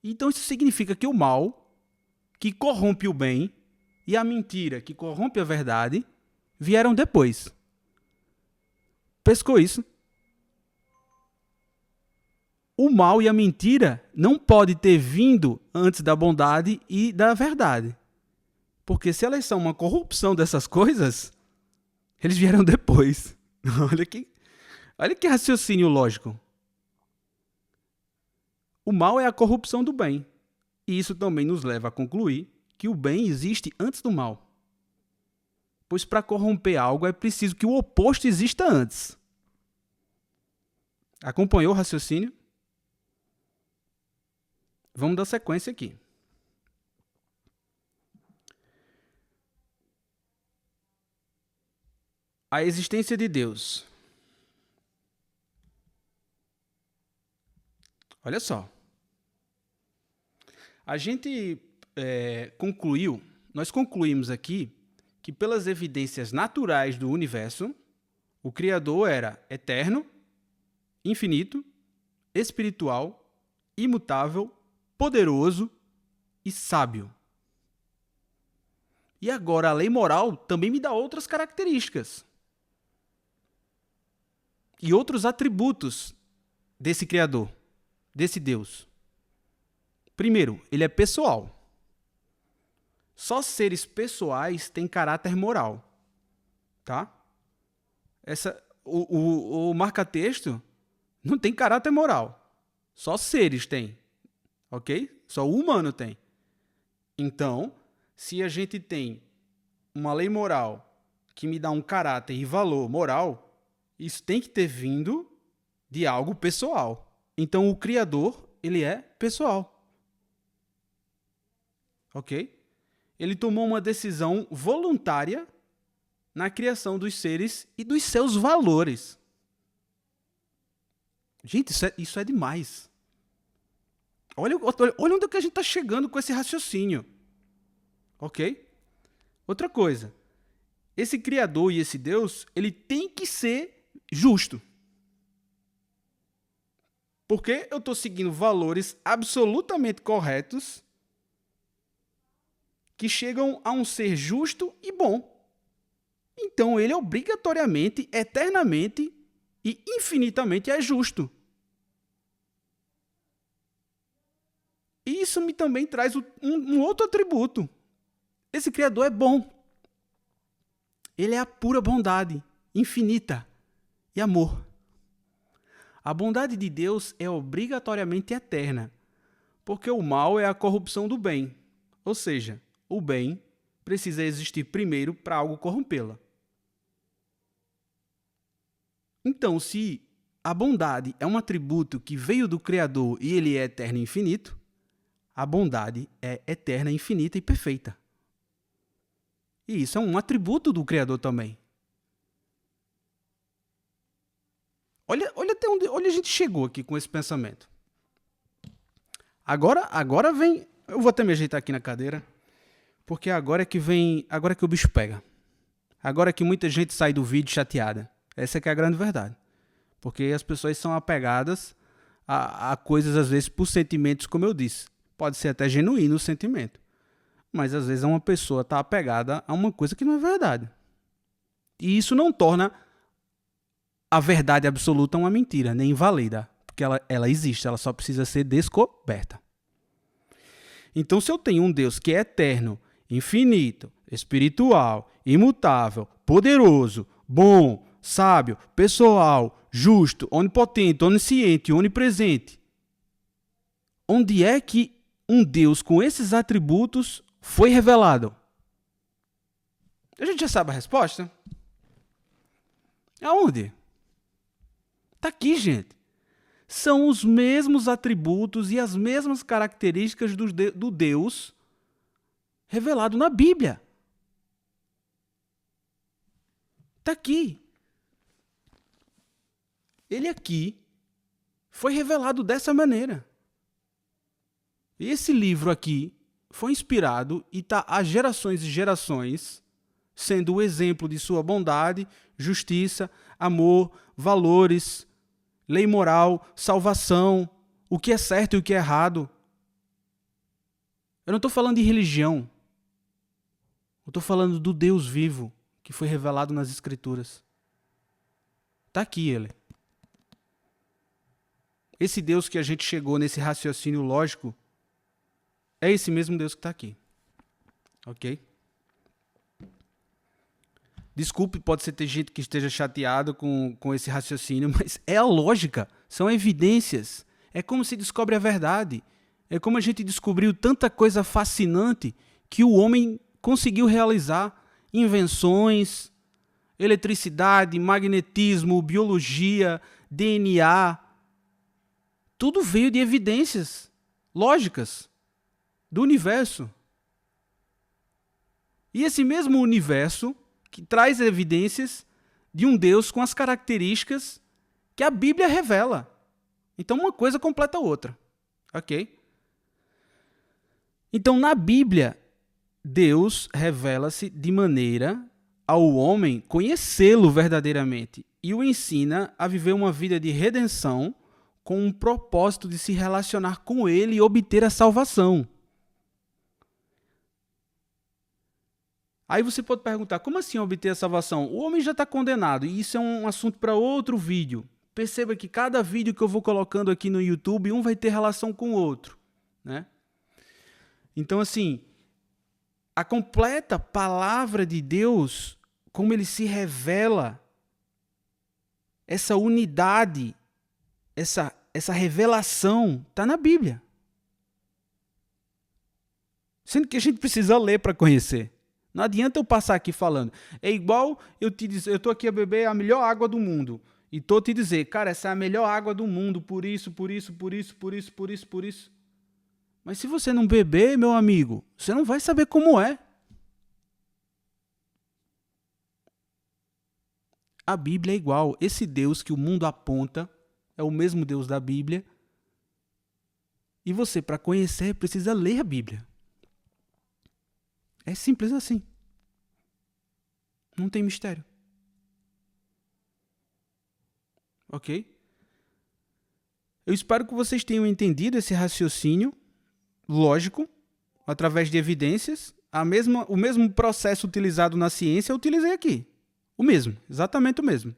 Então isso significa que o mal, que corrompe o bem, e a mentira, que corrompe a verdade, vieram depois. Pescou isso? O mal e a mentira não podem ter vindo antes da bondade e da verdade. Porque se elas são uma corrupção dessas coisas, eles vieram depois. Olha que raciocínio lógico. O mal é a corrupção do bem. E isso também nos leva a concluir que o bem existe antes do mal. Pois para corromper algo é preciso que o oposto exista antes. Acompanhou o raciocínio? Vamos dar sequência aqui. A existência de Deus. Olha só. A gente nós concluímos aqui que pelas evidências naturais do universo, o Criador era eterno, infinito, espiritual, imutável, poderoso e sábio. E agora a lei moral também me dá outras características e outros atributos desse Criador, desse Deus. Primeiro, ele é pessoal. Só seres pessoais têm caráter moral. Tá? O marca-texto não tem caráter moral. Só seres têm. Ok? Só o humano tem. Então, se a gente tem uma lei moral que me dá um caráter e valor moral, isso tem que ter vindo de algo pessoal. Então, o Criador, ele é pessoal. Ok? Ele tomou uma decisão voluntária na criação dos seres e dos seus valores. Gente, isso é demais. Olha onde é que a gente está chegando com esse raciocínio. Ok? Outra coisa. Esse Criador e esse Deus, ele tem que ser justo. Porque eu estou seguindo valores absolutamente corretos que chegam a um ser justo e bom. Então ele obrigatoriamente, eternamente e infinitamente é justo. E isso me também traz um outro atributo. Esse Criador é bom. Ele é a pura bondade, infinita e amor. A bondade de Deus é obrigatoriamente eterna, porque o mal é a corrupção do bem. Ou seja, o bem precisa existir primeiro para algo corrompê-la. Então, se a bondade é um atributo que veio do Criador e ele é eterno e infinito, a bondade é eterna, infinita e perfeita. E isso é um atributo do Criador também. Olha até onde a gente chegou aqui com esse pensamento. Agora vem... Eu vou até me ajeitar aqui na cadeira, porque agora é que o bicho pega. Agora é que muita gente sai do vídeo chateada. Essa é que é a grande verdade. Porque as pessoas são apegadas a coisas, às vezes, por sentimentos, como eu disse. Pode ser até genuíno o sentimento. Mas, às vezes, uma pessoa está apegada a uma coisa que não é verdade. E isso não torna a verdade absoluta uma mentira, nem inválida. Porque ela existe, ela só precisa ser descoberta. Então, se eu tenho um Deus que é eterno, infinito, espiritual, imutável, poderoso, bom, sábio, pessoal, justo, onipotente, onisciente, onipresente, onde é que um Deus com esses atributos foi revelado? A gente já sabe a resposta. Aonde? Está aqui, gente. São os mesmos atributos e as mesmas características do Deus revelado na Bíblia. Está aqui. Ele aqui foi revelado dessa maneira. E esse livro aqui foi inspirado e está há gerações e gerações sendo o exemplo de sua bondade, justiça, amor, valores, lei moral, salvação, o que é certo e o que é errado. Eu não estou falando de religião. Eu estou falando do Deus vivo que foi revelado nas Escrituras. Está aqui ele. Esse Deus que a gente chegou nesse raciocínio lógico é esse mesmo Deus que está aqui. Ok? Desculpe, pode ser ter gente que esteja chateado com esse raciocínio, mas é a lógica, são evidências. É como se descobre a verdade. É como a gente descobriu tanta coisa fascinante que o homem conseguiu realizar. Invenções, eletricidade, magnetismo, biologia, DNA. Tudo veio de evidências lógicas do universo. E esse mesmo universo que traz evidências de um Deus com as características que a Bíblia revela. Então, uma coisa completa a outra. Ok? Então, na Bíblia, Deus revela-se de maneira ao homem conhecê-lo verdadeiramente e o ensina a viver uma vida de redenção com um propósito de se relacionar com ele e obter a salvação. Aí você pode perguntar, como assim obter a salvação? O homem já está condenado, e isso é um assunto para outro vídeo. Perceba que cada vídeo que eu vou colocando aqui no YouTube, um vai ter relação com o outro, né? Então, assim, a completa palavra de Deus, como ele se revela, essa unidade, essa revelação, está na Bíblia. Sendo que a gente precisa ler para conhecer. Não adianta eu passar aqui falando. É igual eu te dizer, eu estou aqui a beber a melhor água do mundo. E estou te dizer, cara, essa é a melhor água do mundo, por isso, por isso, por isso, por isso, por isso, por isso. Mas se você não beber, meu amigo, você não vai saber como é. A Bíblia é igual. Esse Deus que o mundo aponta é o mesmo Deus da Bíblia. E você, para conhecer, precisa ler a Bíblia. É simples assim. Não tem mistério. Ok? Eu espero que vocês tenham entendido esse raciocínio lógico, através de evidências. O mesmo processo utilizado na ciência eu utilizei aqui. O mesmo, exatamente o mesmo.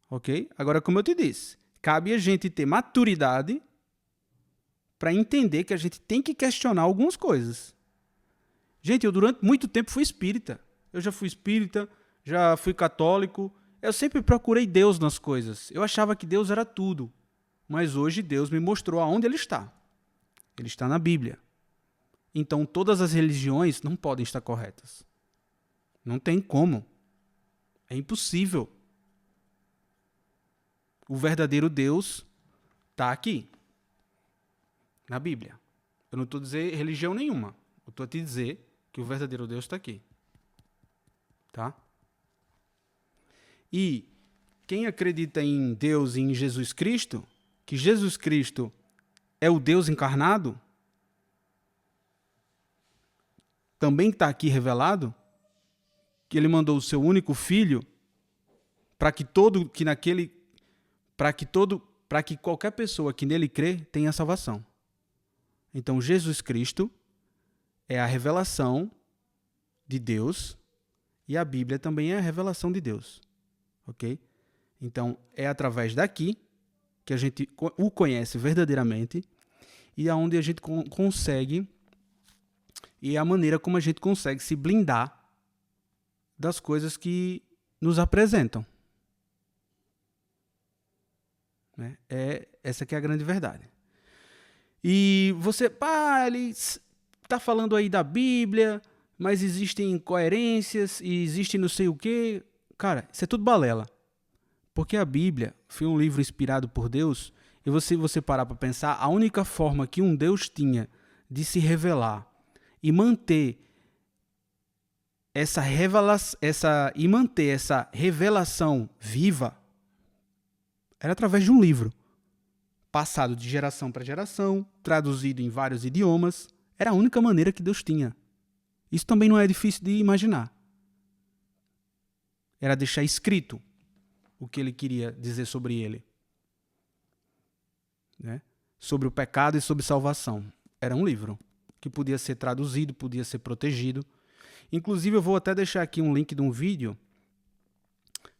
Ok? Agora, como eu te disse, cabe a gente ter maturidade para entender que a gente tem que questionar algumas coisas. Gente, eu durante muito tempo fui espírita. Eu já fui espírita, já fui católico. Eu sempre procurei Deus nas coisas. Eu achava que Deus era tudo. Mas hoje Deus me mostrou aonde Ele está. Ele está na Bíblia. Então todas as religiões não podem estar corretas. Não tem como. É impossível. O verdadeiro Deus está aqui. Na Bíblia. Eu não estou a dizer religião nenhuma. Eu estou a te dizer que o verdadeiro Deus está aqui. Tá? E quem acredita em Deus e em Jesus Cristo, que Jesus Cristo é o Deus encarnado, também está aqui revelado, que ele mandou o seu único filho para que qualquer pessoa que nele crê tenha salvação. Então, Jesus Cristo é a revelação de Deus e a Bíblia também é a revelação de Deus. Ok? Então, é através daqui que a gente o conhece verdadeiramente e aonde a gente consegue, e é a maneira como a gente consegue se blindar das coisas que nos apresentam. Né? Essa que é a grande verdade. E você, ele está falando aí da Bíblia, mas existem incoerências e existe não sei o quê. Cara, isso é tudo balela. Porque a Bíblia foi um livro inspirado por Deus, e você parar para pensar, a única forma que um Deus tinha de se revelar e manter essa revelação viva era através de um livro, passado de geração para geração, traduzido em vários idiomas. Era a única maneira que Deus tinha. Isso também não é difícil de imaginar. Era deixar escrito o que ele queria dizer sobre ele. Né? Sobre o pecado e sobre salvação. Era um livro que podia ser traduzido, podia ser protegido. Inclusive, eu vou até deixar aqui um link de um vídeo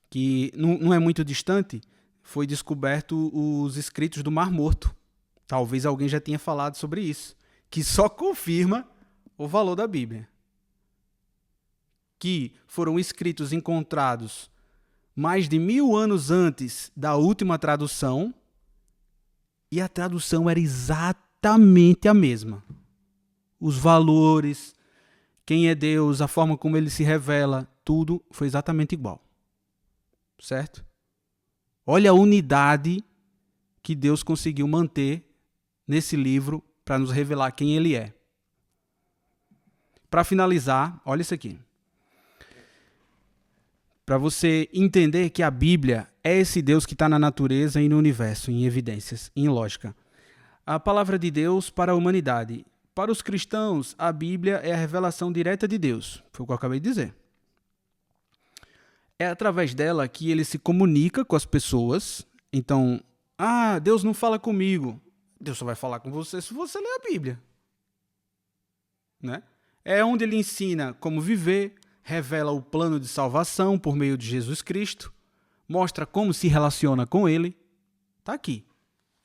que não é muito distante. Foi descoberto os escritos do Mar Morto. Talvez alguém já tenha falado sobre isso. Que só confirma o valor da Bíblia. Que foram escritos encontrados mais de 1000 anos antes da última tradução, e a tradução era exatamente a mesma. Os valores, quem é Deus, a forma como ele se revela, tudo foi exatamente igual. Certo? Olha a unidade que Deus conseguiu manter nesse livro para nos revelar quem ele é. Para finalizar, olha isso aqui. Para você entender que a Bíblia é esse Deus que está na natureza e no universo, em evidências, em lógica. A palavra de Deus para a humanidade. Para os cristãos, a Bíblia é a revelação direta de Deus. Foi o que eu acabei de dizer. É através dela que ele se comunica com as pessoas. Então, Deus não fala comigo. Deus só vai falar com você se você ler a Bíblia. Né? É onde ele ensina como viver, revela o plano de salvação por meio de Jesus Cristo, mostra como se relaciona com ele. Está aqui.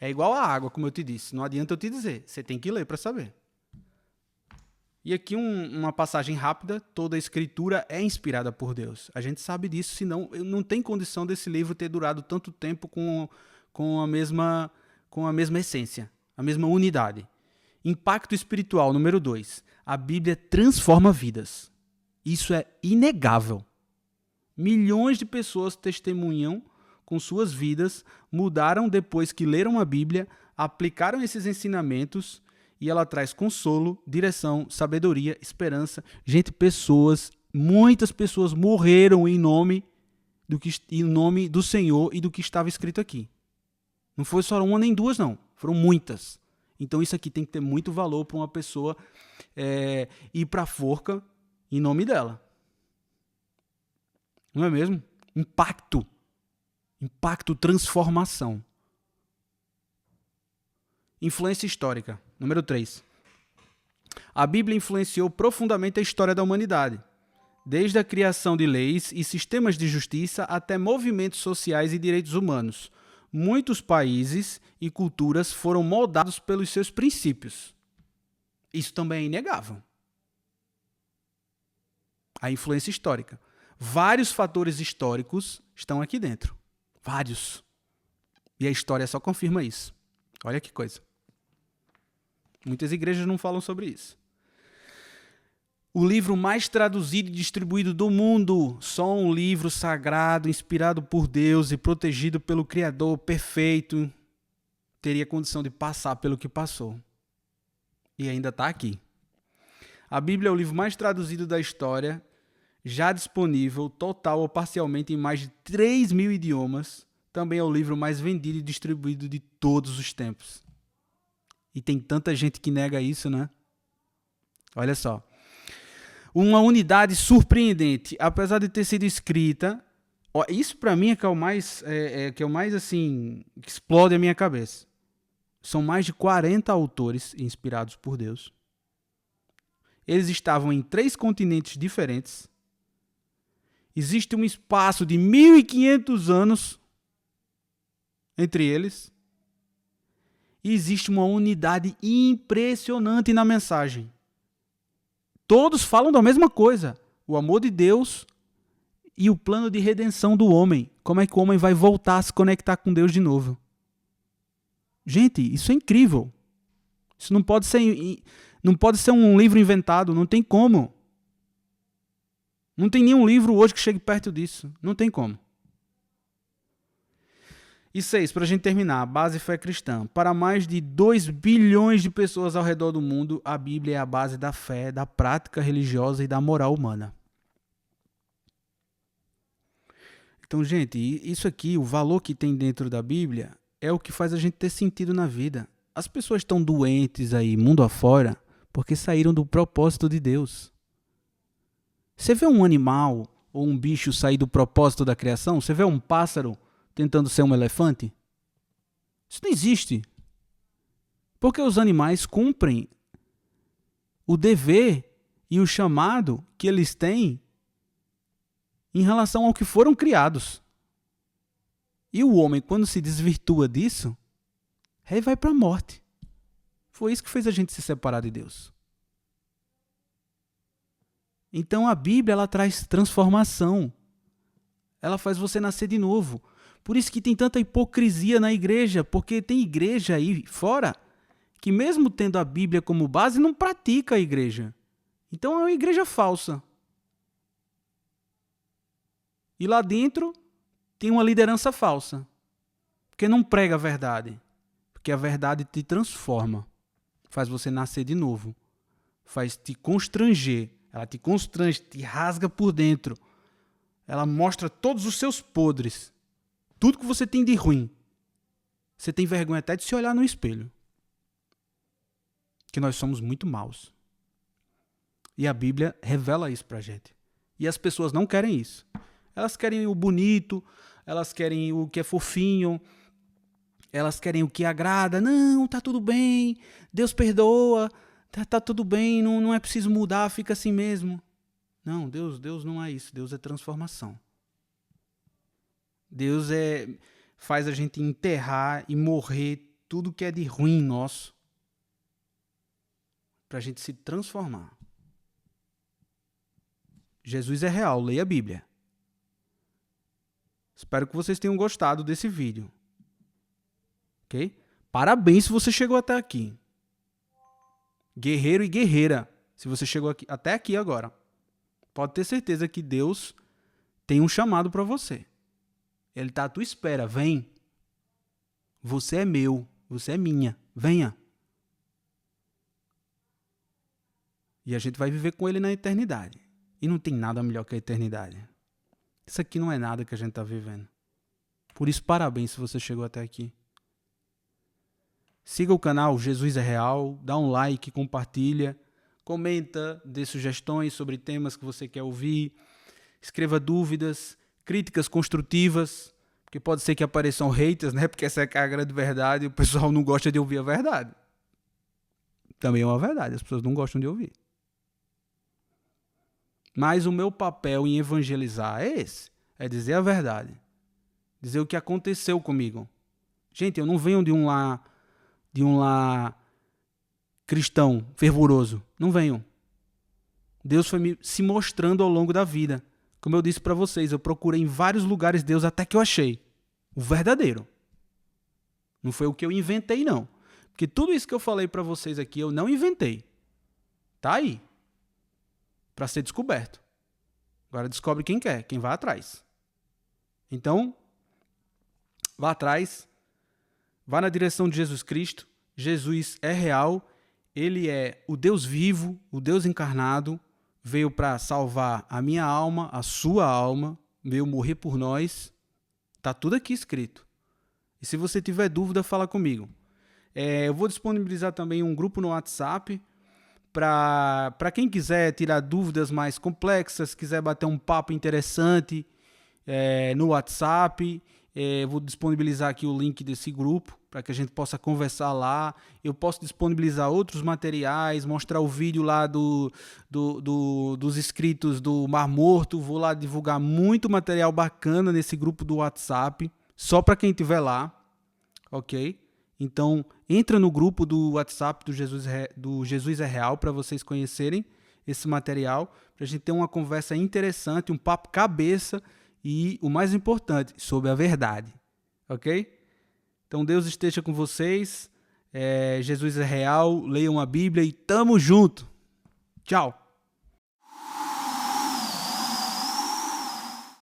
É igual a água, como eu te disse. Não adianta eu te dizer. Você tem que ler para saber. E aqui uma passagem rápida. Toda a escritura é inspirada por Deus. A gente sabe disso, senão não tem condição desse livro ter durado tanto tempo com a mesma essência, a mesma unidade. Impacto espiritual, número 2. A Bíblia transforma vidas. Isso é inegável. Milhões de pessoas testemunham com suas vidas, mudaram depois que leram a Bíblia, aplicaram esses ensinamentos e ela traz consolo, direção, sabedoria, esperança. Gente, muitas pessoas morreram em nome do Senhor e do que estava escrito aqui. Não foi só uma nem duas, não. Foram muitas. Então isso aqui tem que ter muito valor para uma pessoa ir para a forca em nome dela. Não é mesmo? Impacto, transformação. Influência histórica. Número 3. A Bíblia influenciou profundamente a história da humanidade, desde a criação de leis e sistemas de justiça até movimentos sociais e direitos humanos. Muitos países e culturas foram moldados pelos seus princípios. Isso também é inegável. A influência histórica. Vários fatores históricos estão aqui dentro. Vários. E a história só confirma isso. Olha que coisa. Muitas igrejas não falam sobre isso. O livro mais traduzido e distribuído do mundo. Só um livro sagrado, inspirado por Deus e protegido pelo Criador perfeito, teria condição de passar pelo que passou. E ainda está aqui. A Bíblia é o livro mais traduzido da história, já disponível total ou parcialmente em mais de 3.000 idiomas. Também é o livro mais vendido e distribuído de todos os tempos. E tem tanta gente que nega isso, né? Olha só. Uma unidade surpreendente. Apesar de ter sido escrita Ó, isso pra mim é que é o mais, que é o mais assim, que explode a minha cabeça. São mais de 40 autores inspirados por Deus. Eles estavam em 3 continentes diferentes. Existe um espaço de 1.500 anos entre eles. E existe uma unidade impressionante na mensagem. Todos falam da mesma coisa: o amor de Deus e o plano de redenção do homem. Como é que o homem vai voltar a se conectar com Deus de novo? Gente, isso é incrível. Isso não pode ser um livro inventado, não tem como. Não tem nenhum livro hoje que chegue perto disso. Não tem como. E 6, para a gente terminar, base fé cristã. Para mais de 2 bilhões de pessoas ao redor do mundo, a Bíblia é a base da fé, da prática religiosa e da moral humana. Então, gente, isso aqui, o valor que tem dentro da Bíblia, é o que faz a gente ter sentido na vida. As pessoas estão doentes aí, mundo afora, porque saíram do propósito de Deus. Você vê um animal ou um bicho sair do propósito da criação? Você vê um pássaro tentando ser um elefante? Isso não existe. Porque os animais cumprem o dever e o chamado que eles têm em relação ao que foram criados. E o homem, quando se desvirtua disso, aí vai para a morte. Foi isso que fez a gente se separar de Deus. Então a Bíblia, ela traz transformação. Ela faz você nascer de novo. Por isso que tem tanta hipocrisia na igreja, porque tem igreja aí fora que mesmo tendo a Bíblia como base, não pratica a igreja. Então é uma igreja falsa. E lá dentro tem uma liderança falsa, porque não prega a verdade. Porque a verdade te transforma, faz você nascer de novo, faz te constranger. Ela te constrange, te rasga por dentro. Ela mostra todos os seus podres. Tudo que você tem de ruim. Você tem vergonha até de se olhar no espelho. Que nós somos muito maus. E a Bíblia revela isso pra gente. E as pessoas não querem isso. Elas querem o bonito, elas querem o que é fofinho, elas querem o que agrada. Não, tá tudo bem, Deus perdoa. Tá tudo bem, não é preciso mudar, fica assim mesmo. Não, Deus não é isso. Deus é transformação. Deus faz a gente enterrar e morrer tudo que é de ruim nosso para a gente se transformar. Jesus é real, leia a Bíblia. Espero que vocês tenham gostado desse vídeo. Ok? Parabéns se você chegou até aqui. Guerreiro e guerreira, se você chegou até aqui agora, pode ter certeza que Deus tem um chamado para você. Ele está à tua espera. Vem. Você é meu. Você é minha. Venha. E a gente vai viver com ele na eternidade. E não tem nada melhor que a eternidade. Isso aqui não é nada que a gente está vivendo. Por isso, parabéns se você chegou até aqui. Siga o canal Jesus é Real, dá um like, compartilha, comenta, dê sugestões sobre temas que você quer ouvir, escreva dúvidas, críticas construtivas, porque pode ser que apareçam haters, né? Porque essa é a grande verdade e o pessoal não gosta de ouvir a verdade. Também é uma verdade, as pessoas não gostam de ouvir. Mas o meu papel em evangelizar é esse, é dizer a verdade, dizer o que aconteceu comigo. Gente, eu não venho de um lar cristão, fervoroso. Não venho. Deus foi se mostrando ao longo da vida. Como eu disse para vocês, eu procurei em vários lugares Deus até que eu achei o verdadeiro. Não foi o que eu inventei, não. Porque tudo isso que eu falei para vocês aqui, eu não inventei. Tá aí. Para ser descoberto. Agora descobre quem quer, quem vai atrás. Então, vá atrás. Vá na direção de Jesus Cristo. Jesus é real. Ele é o Deus vivo, o Deus encarnado. Veio para salvar a minha alma, a sua alma. Veio morrer por nós. Está tudo aqui escrito. E se você tiver dúvida, fala comigo. Eu vou disponibilizar também um grupo no WhatsApp para quem quiser tirar dúvidas mais complexas, quiser bater um papo interessante. no WhatsApp. Vou disponibilizar aqui o link desse grupo para que a gente possa conversar lá. Eu posso disponibilizar outros materiais, mostrar o vídeo lá dos inscritos do Mar Morto. Vou lá divulgar muito material bacana nesse grupo do WhatsApp, só para quem estiver lá, ok? Então, entra no grupo do WhatsApp do Jesus é Real para vocês conhecerem esse material, para a gente ter uma conversa interessante, um papo cabeça e, o mais importante, sobre a verdade, ok? Então, Deus esteja com vocês, Jesus é real, leiam a Bíblia e tamo junto! Tchau!